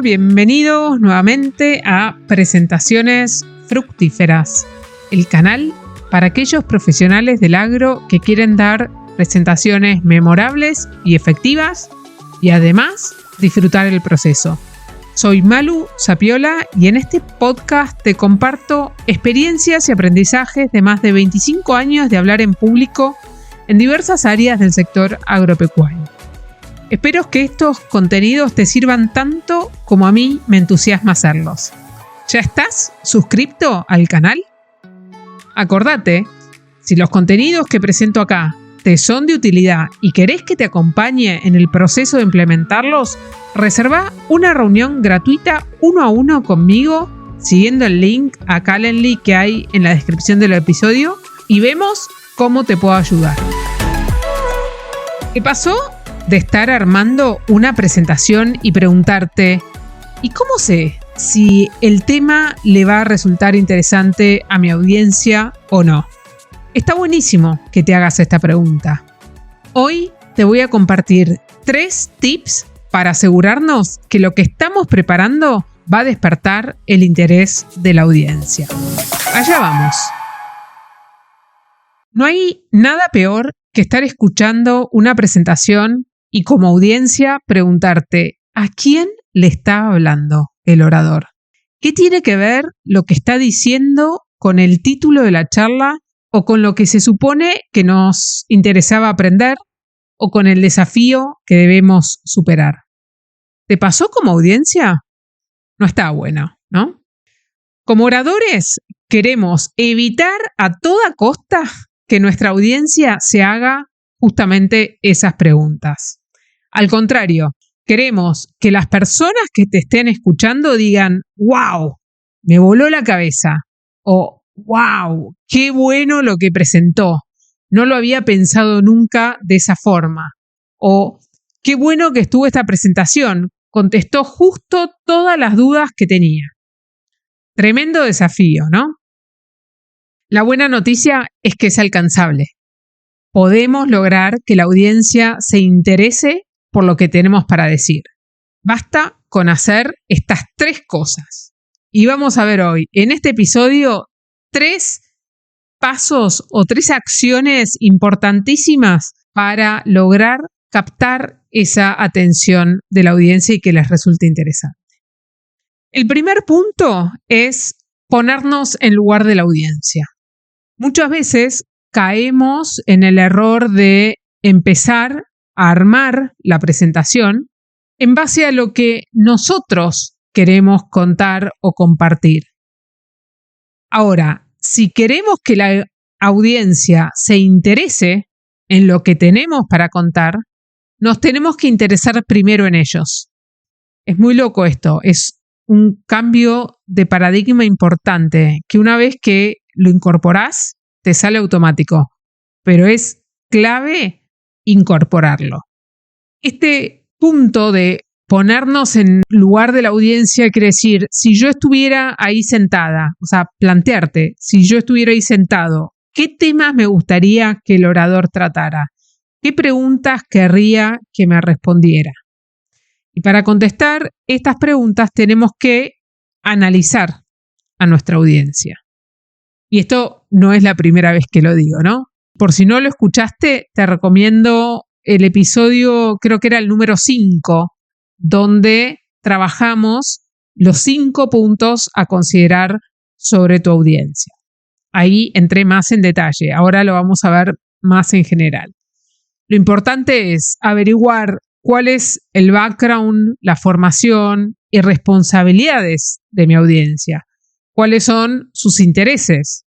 bienvenidos nuevamente a Presentaciones Fructíferas, el canal para aquellos profesionales del agro que quieren dar presentaciones memorables y efectivas y además disfrutar el proceso. Soy Malu Sapiola y en este podcast te comparto experiencias y aprendizajes de más de 25 años de hablar en público en diversas áreas del sector agropecuario. Espero que estos contenidos te sirvan tanto como a mí me entusiasma hacerlos. ¿Ya estás suscrito al canal? Acordate, si los contenidos que presento acá te son de utilidad y querés que te acompañe en el proceso de implementarlos, reserva una reunión gratuita 1 a 1 conmigo siguiendo el link a Calendly que hay en la descripción del episodio y vemos cómo te puedo ayudar. ¿Qué pasó de estar armando una presentación y preguntarte ¿y cómo sé si el tema le va a resultar interesante a mi audiencia o no? Está buenísimo que te hagas esta pregunta. Hoy te voy a compartir 3 tips para asegurarnos que lo que estamos preparando va a despertar el interés de la audiencia. Allá vamos. No hay nada peor que estar escuchando una presentación y como audiencia preguntarte ¿a quién le está hablando el orador? ¿Qué tiene que ver lo que está diciendo con el título de la charla o con lo que se supone que nos interesaba aprender o con el desafío que debemos superar? ¿Te pasó como audiencia? No está bueno, ¿no? Como oradores queremos evitar a toda costa que nuestra audiencia se haga justamente esas preguntas. Al contrario, queremos que las personas que te estén escuchando digan ¡wow! Me voló la cabeza o ¡wow! ¡Qué bueno lo que presentó! No lo había pensado nunca de esa forma. O ¡qué bueno que estuvo esta presentación! Contestó justo todas las dudas que tenía. Tremendo desafío, ¿no? La buena noticia es que es alcanzable. Podemos lograr que la audiencia se interese por lo que tenemos para decir. Basta con hacer estas 3 cosas. Y vamos a ver hoy, en este episodio, 3 pasos o 3 acciones importantísimas para lograr captar esa atención de la audiencia y que les resulte interesante. El primer punto es ponernos en lugar de la audiencia. Muchas veces caemos en el error de empezar a armar la presentación en base a lo que nosotros queremos contar o compartir. Ahora, si queremos que la audiencia se interese en lo que tenemos para contar, nos tenemos que interesar primero en ellos. Es muy loco esto, es un cambio de paradigma importante que una vez que lo incorporás, te sale automático, pero es clave incorporarlo. Este punto de ponernos en lugar de la audiencia quiere decir, si yo estuviera ahí sentada, o sea, plantearte, si yo estuviera ahí sentado, ¿qué temas me gustaría que el orador tratara? ¿Qué preguntas querría que me respondiera? Y para contestar estas preguntas tenemos que analizar a nuestra audiencia. Y esto no es la primera vez que lo digo, ¿no? Por si no lo escuchaste, te recomiendo el episodio, creo que era el número 5, donde trabajamos los 5 puntos a considerar sobre tu audiencia. Ahí entré más en detalle, ahora lo vamos a ver más en general. Lo importante es averiguar cuál es el background, la formación y responsabilidades de mi audiencia. ¿Cuáles son sus intereses?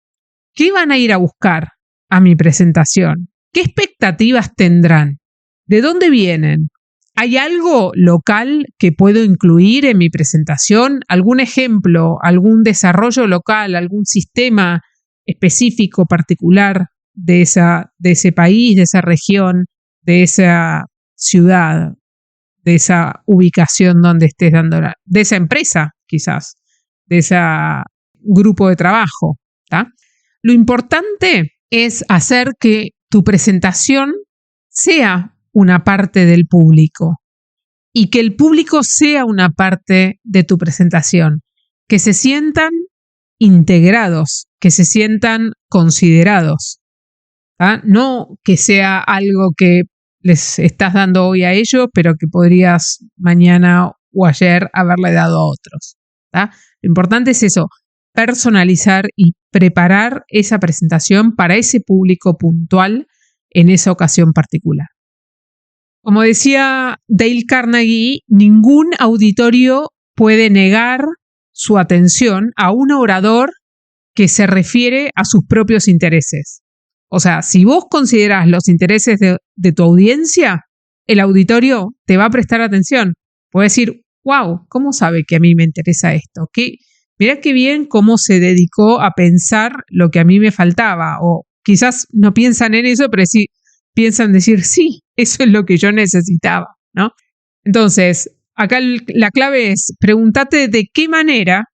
¿Qué van a ir a buscar a mi presentación? ¿Qué expectativas tendrán? ¿De dónde vienen? ¿Hay algo local que puedo incluir en mi presentación? ¿Algún ejemplo, algún desarrollo local, algún sistema específico, particular de ese país, de esa región, de esa ciudad, de esa ubicación donde estés dando de esa empresa, quizás, de ese grupo de trabajo, ¿tá? Lo importante es hacer que tu presentación sea una parte del público. y que el público sea una parte de tu presentación, que se sientan integrados, que se sientan considerados. No que sea algo que les estás dando hoy a ellos, pero que podrías mañana o ayer haberle dado a otros. Lo importante es eso, personalizar y preparar esa presentación para ese público puntual en esa ocasión particular. Como decía Dale Carnegie, ningún auditorio puede negar su atención a un orador que se refiere a sus propios intereses. O sea, si vos considerás los intereses de tu audiencia, el auditorio te va a prestar atención. Puede decir, wow, ¿cómo sabe que a mí me interesa esto? Mirá qué bien cómo se dedicó a pensar lo que a mí me faltaba. O quizás no piensan en eso, pero sí piensan decir, sí, eso es lo que yo necesitaba, ¿no? Entonces, acá la clave es pregúntate de qué manera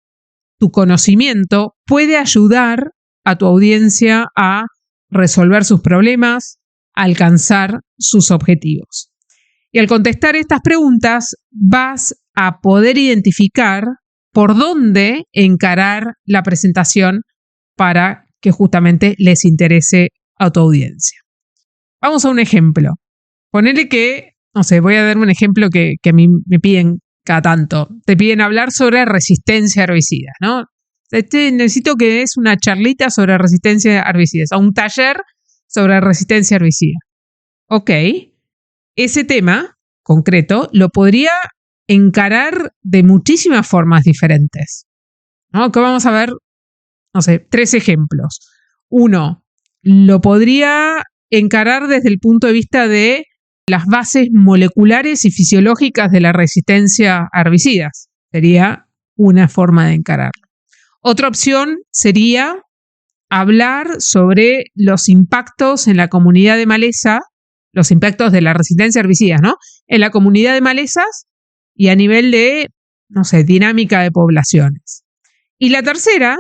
tu conocimiento puede ayudar a tu audiencia a resolver sus problemas, a alcanzar sus objetivos. Y al contestar estas preguntas, vas a poder identificar por dónde encarar la presentación para que justamente les interese a tu audiencia. Vamos a un ejemplo. Ponele que, no sé, voy a dar un ejemplo que a mí me piden cada tanto. Te piden hablar sobre resistencia a herbicidas, ¿no? Necesito que des una charlita sobre resistencia a herbicidas, o un taller sobre resistencia a herbicidas. Ok, ese tema concreto lo podría encarar de muchísimas formas diferentes, ¿no? Acá vamos a ver, no sé, 3 ejemplos. 1, lo podría encarar desde el punto de vista de las bases moleculares y fisiológicas de la resistencia a herbicidas. Sería una forma de encararlo. Otra opción sería hablar sobre los impactos en la comunidad de maleza, los impactos de la resistencia a herbicidas, ¿no? En la comunidad de malezas y a nivel de, no sé, dinámica de poblaciones. Y la tercera,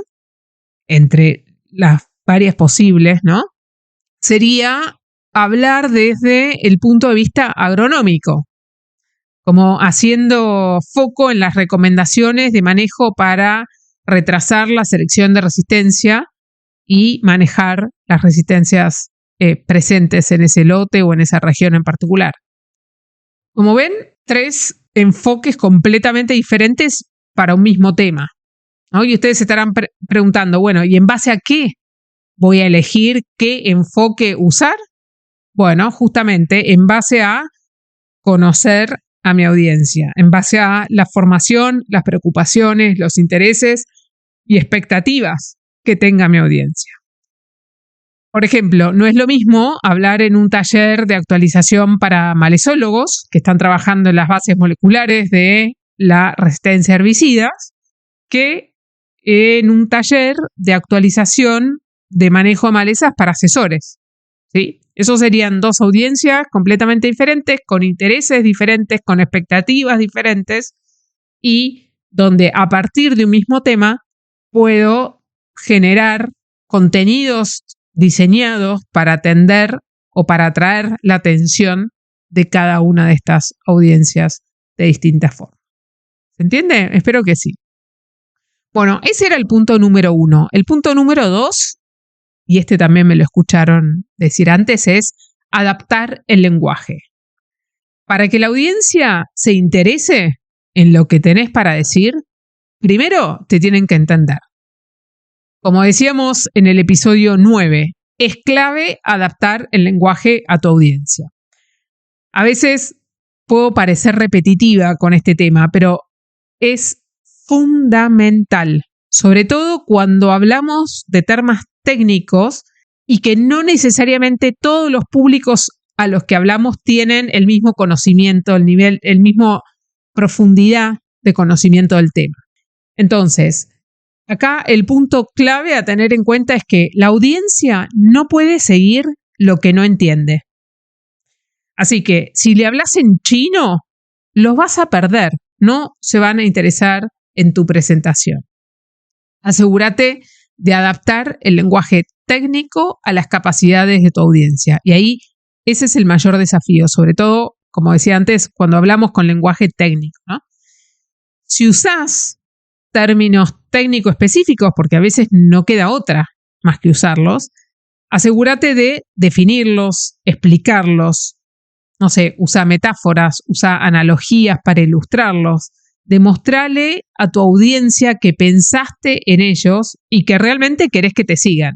entre las varias posibles, ¿no? Sería hablar desde el punto de vista agronómico, como haciendo foco en las recomendaciones de manejo para retrasar la selección de resistencia y manejar las resistencias presentes en ese lote o en esa región en particular. Como ven, 3 enfoques completamente diferentes para un mismo tema, ¿no? Y ustedes se estarán preguntando, bueno, ¿y en base a qué voy a elegir qué enfoque usar? Bueno, justamente en base a conocer a mi audiencia, en base a la formación, las preocupaciones, los intereses y expectativas que tenga mi audiencia. Por ejemplo, no es lo mismo hablar en un taller de actualización para malezólogos que están trabajando en las bases moleculares de la resistencia a herbicidas que en un taller de actualización de manejo de malezas para asesores, ¿sí? Esos serían 2 audiencias completamente diferentes, con intereses diferentes, con expectativas diferentes y donde a partir de un mismo tema puedo generar contenidos diseñados para atender o para atraer la atención de cada una de estas audiencias de distintas formas. ¿Se entiende? Espero que sí. Bueno, ese era el punto número 1. El punto número 2, y este también me lo escucharon decir antes, es adaptar el lenguaje. Para que la audiencia se interese en lo que tenés para decir, primero te tienen que entender. Como decíamos en el episodio 9, es clave adaptar el lenguaje a tu audiencia. A veces puedo parecer repetitiva con este tema, pero es fundamental, sobre todo cuando hablamos de temas técnicos y que no necesariamente todos los públicos a los que hablamos tienen el mismo conocimiento, el mismo profundidad de conocimiento del tema. Entonces, acá el punto clave a tener en cuenta es que la audiencia no puede seguir lo que no entiende. Así que si le hablas en chino, los vas a perder, no se van a interesar en tu presentación. Asegúrate de adaptar el lenguaje técnico a las capacidades de tu audiencia. Y ahí ese es el mayor desafío, sobre todo como decía antes, cuando hablamos con lenguaje técnico, ¿no? Si usás términos técnicos específicos, porque a veces no queda otra más que usarlos, asegúrate de definirlos, explicarlos, no sé, usa metáforas, usa analogías para ilustrarlos, demostrale a tu audiencia que pensaste en ellos y que realmente querés que te sigan,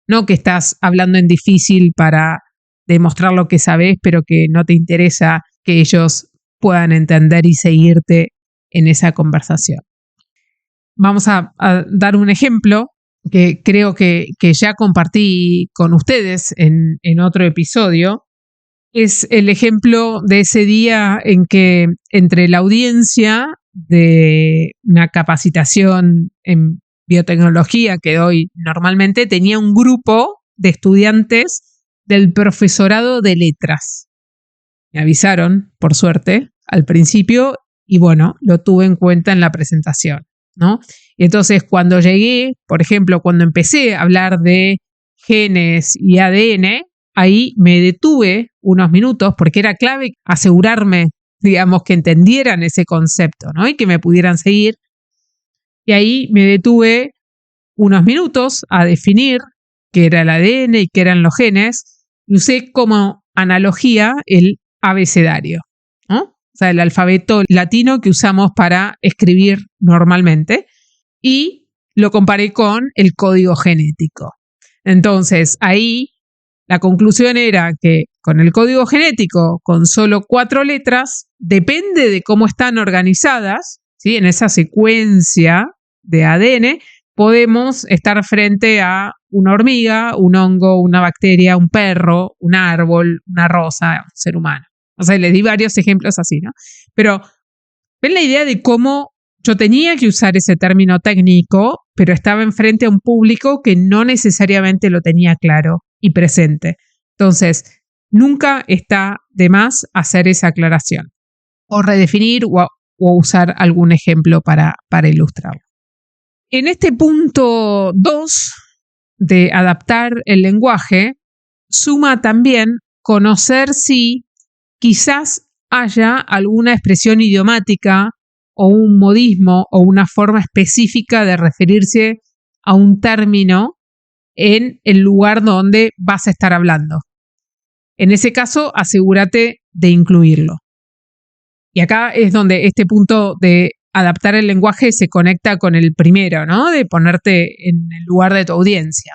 no que estás hablando en difícil para demostrar lo que sabes, pero que no te interesa que ellos puedan entender y seguirte en esa conversación. Vamos a dar un ejemplo que creo que ya compartí con ustedes en otro episodio. Es el ejemplo de ese día en que entre la audiencia de una capacitación en biotecnología que doy normalmente, tenía un grupo de estudiantes del profesorado de letras. Me avisaron, por suerte, al principio y bueno, lo tuve en cuenta en la presentación, ¿no? Y entonces cuando llegué, por ejemplo, cuando empecé a hablar de genes y ADN, ahí me detuve unos minutos porque era clave asegurarme, digamos, que entendieran ese concepto, ¿no? Y que me pudieran seguir. Y ahí me detuve unos minutos a definir qué era el ADN y qué eran los genes y usé como analogía el abecedario, ¿no? O sea, el alfabeto latino que usamos para escribir normalmente y lo comparé con el código genético. Entonces, ahí la conclusión era que con el código genético, con solo 4 letras, depende de cómo están organizadas, ¿sí? En esa secuencia de ADN, podemos estar frente a una hormiga, un hongo, una bacteria, un perro, un árbol, una rosa, un ser humano. O sea, les di varios ejemplos así, ¿no? Pero ven la idea de cómo yo tenía que usar ese término técnico, pero estaba enfrente a un público que no necesariamente lo tenía claro y presente. Entonces, nunca está de más hacer esa aclaración o redefinir o usar algún ejemplo para ilustrarlo. En este punto 2 de adaptar el lenguaje, suma también conocer si quizás haya alguna expresión idiomática o un modismo o una forma específica de referirse a un término en el lugar donde vas a estar hablando. En ese caso, asegúrate de incluirlo. Y acá es donde este punto de adaptar el lenguaje se conecta con el primero, ¿no? De ponerte en el lugar de tu audiencia.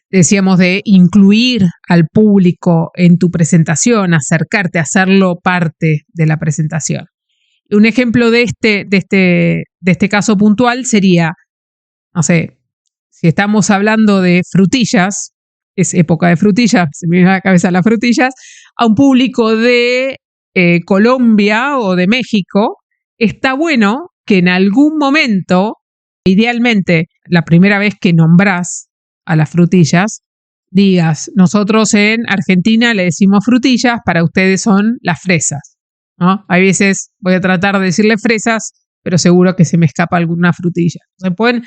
Decíamos de incluir al público en tu presentación, acercarte, hacerlo parte de la presentación. Un ejemplo de este caso puntual sería, no sé, si estamos hablando de frutillas, es época de frutillas, se me viene a la cabeza las frutillas, a un público de Colombia o de México, está bueno que en algún momento, idealmente la primera vez que nombrás a las frutillas, digas, nosotros en Argentina le decimos frutillas, para ustedes son las fresas, ¿no? A veces voy a tratar de decirle fresas, pero seguro que se me escapa alguna frutilla. Se pueden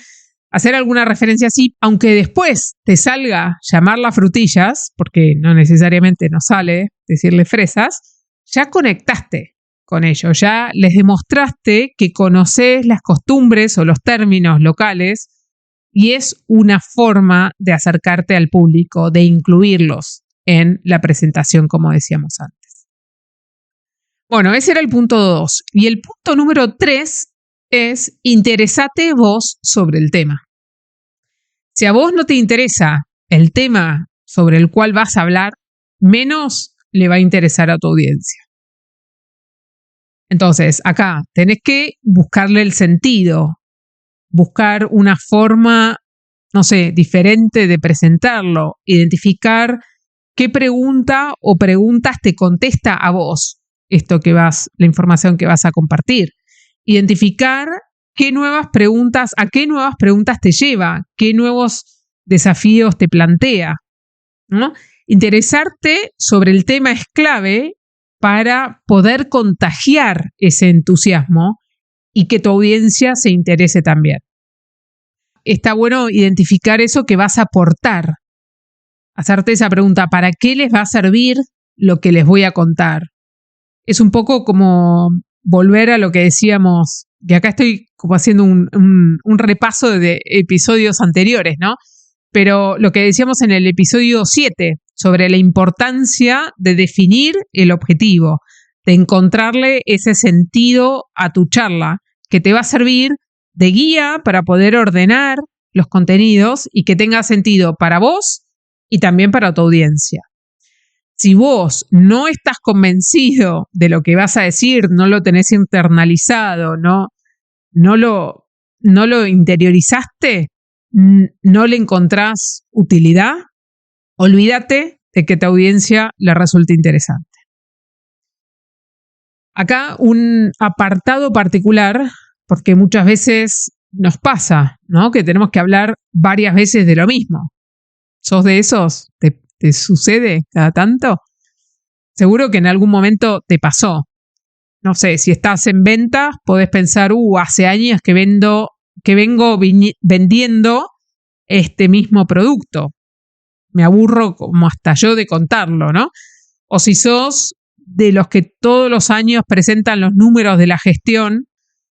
hacer alguna referencia así, aunque después te salga llamarlas frutillas, porque no necesariamente nos sale decirle fresas, ya conectaste con ellos, ya les demostraste que conoces las costumbres o los términos locales y es una forma de acercarte al público, de incluirlos en la presentación, como decíamos antes. Bueno, ese era el punto 2. Y el punto número 3 es interesate vos sobre el tema. Si a vos no te interesa el tema sobre el cual vas a hablar, menos le va a interesar a tu audiencia. Entonces, acá tenés que buscarle el sentido, buscar una forma, no sé, diferente de presentarlo, identificar qué pregunta o preguntas te contesta a vos la información que vas a compartir. Identificar a qué nuevas preguntas te lleva, qué nuevos desafíos te plantea, ¿no? Interesarte sobre el tema es clave para poder contagiar ese entusiasmo y que tu audiencia se interese también. Está bueno identificar eso que vas a aportar. Hacerte esa pregunta, ¿para qué les va a servir lo que les voy a contar? es un poco como volver a lo que decíamos, que acá estoy como haciendo un repaso de episodios anteriores, ¿no? Pero lo que decíamos en el episodio 7 sobre la importancia de definir el objetivo, de encontrarle ese sentido a tu charla, que te va a servir de guía para poder ordenar los contenidos y que tenga sentido para vos y también para tu audiencia. Si vos no estás convencido de lo que vas a decir, no lo tenés internalizado, no lo interiorizaste, no le encontrás utilidad, olvídate de que tu audiencia le resulte interesante. Acá un apartado particular, porque muchas veces nos pasa, ¿no? Que tenemos que hablar varias veces de lo mismo. ¿Sos de esos? ¿Te sucede cada tanto? Seguro que en algún momento te pasó. No sé, si estás en ventas, podés pensar, hace años que vengo vendiendo este mismo producto. Me aburro como hasta yo de contarlo, ¿no? O si sos de los que todos los años presentan los números de la gestión,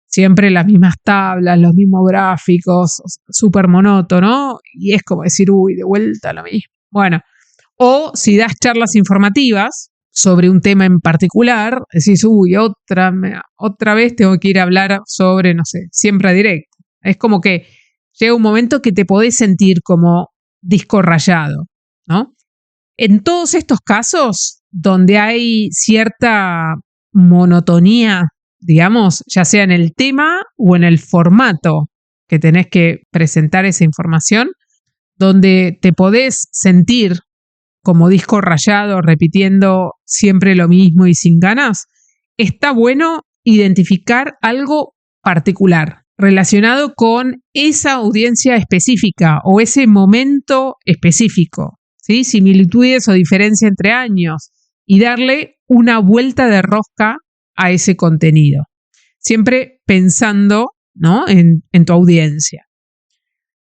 siempre las mismas tablas, los mismos gráficos, súper monótono, y es como decir, de vuelta lo mismo. Bueno, o si das charlas informativas sobre un tema en particular, decís, otra vez tengo que ir a hablar sobre, no sé, siembra directa. Es como que llega un momento que te podés sentir como disco rayado, ¿no? En todos estos casos, donde hay cierta monotonía, digamos, ya sea en el tema o en el formato que tenés que presentar esa información, donde te podés sentir como disco rayado, repitiendo siempre lo mismo y sin ganas, está bueno identificar algo particular relacionado con esa audiencia específica o ese momento específico, ¿sí? Similitudes o diferencia entre años y darle una vuelta de rosca a ese contenido, siempre pensando, ¿no?, en tu audiencia.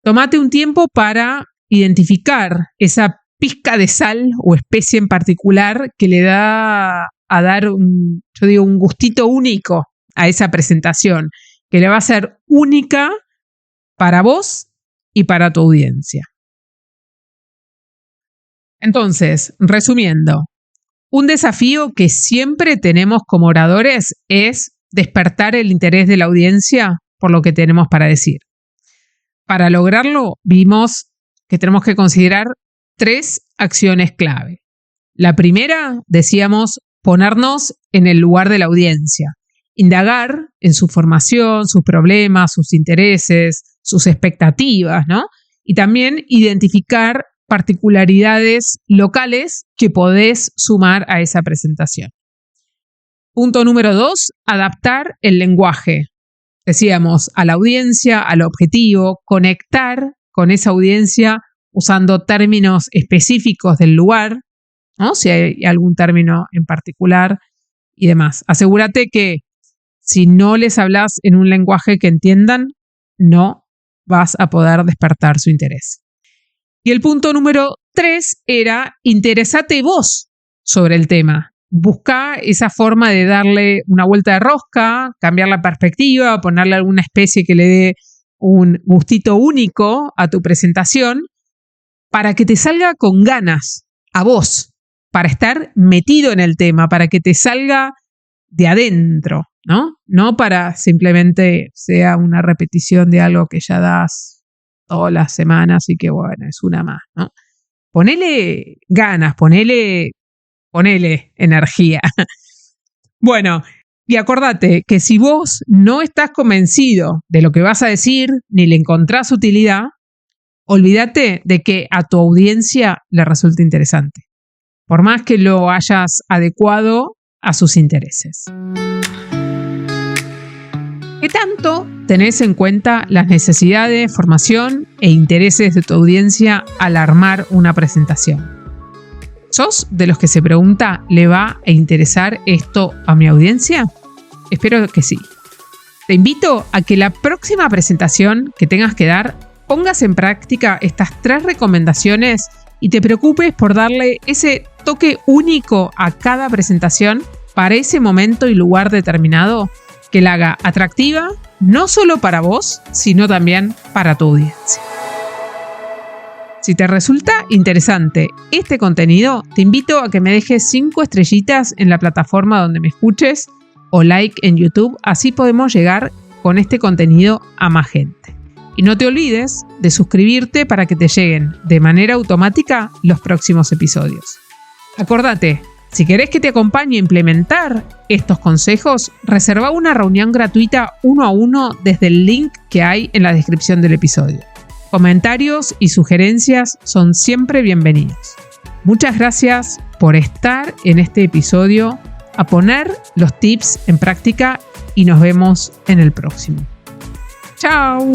Tómate un tiempo para identificar esa pizca de sal o especie en particular que le da a dar un gustito único a esa presentación, que le va a ser única para vos y para tu audiencia. Entonces, resumiendo, un desafío que siempre tenemos como oradores es despertar el interés de la audiencia por lo que tenemos para decir. Para lograrlo, vimos que tenemos que considerar 3 acciones clave. La primera, decíamos, ponernos en el lugar de la audiencia, indagar en su formación, sus problemas, sus intereses, sus expectativas, ¿no? Y también identificar particularidades locales que podés sumar a esa presentación. Punto número 2, adaptar el lenguaje. Decíamos, a la audiencia, al objetivo, conectar con esa audiencia usando términos específicos del lugar, ¿no?, si hay algún término en particular y demás. Asegúrate que si no les hablas en un lenguaje que entiendan, no vas a poder despertar su interés. Y el punto número 3 era interesate vos sobre el tema. Busca esa forma de darle una vuelta de rosca, cambiar la perspectiva, ponerle alguna especie que le dé un gustito único a tu presentación para que te salga con ganas a vos, para estar metido en el tema, para que te salga de adentro, ¿no? No para simplemente sea una repetición de algo que ya das todas las semanas y que bueno, es una más, ¿no? Ponele ganas, ponele energía. Bueno, y acordate que si vos no estás convencido de lo que vas a decir ni le encontrás utilidad, olvídate de que a tu audiencia le resulte interesante, por más que lo hayas adecuado a sus intereses. ¿Qué tanto tenés en cuenta las necesidades, formación e intereses de tu audiencia al armar una presentación? ¿Sos de los que se pregunta, ¿le va a interesar esto a mi audiencia? Espero que sí. Te invito a que la próxima presentación que tengas que dar pongas en práctica estas 3 recomendaciones y te preocupes por darle ese toque único a cada presentación para ese momento y lugar determinado que la haga atractiva, no solo para vos, sino también para tu audiencia. Si te resulta interesante este contenido, te invito a que me dejes 5 estrellitas en la plataforma donde me escuches o like en YouTube, así podemos llegar con este contenido a más gente. Y no te olvides de suscribirte para que te lleguen de manera automática los próximos episodios. Acordate, si querés que te acompañe a implementar estos consejos, reserva una reunión gratuita 1 a 1 desde el link que hay en la descripción del episodio. Comentarios y sugerencias son siempre bienvenidos. Muchas gracias por estar en este episodio, a poner los tips en práctica y nos vemos en el próximo. ¡Chao!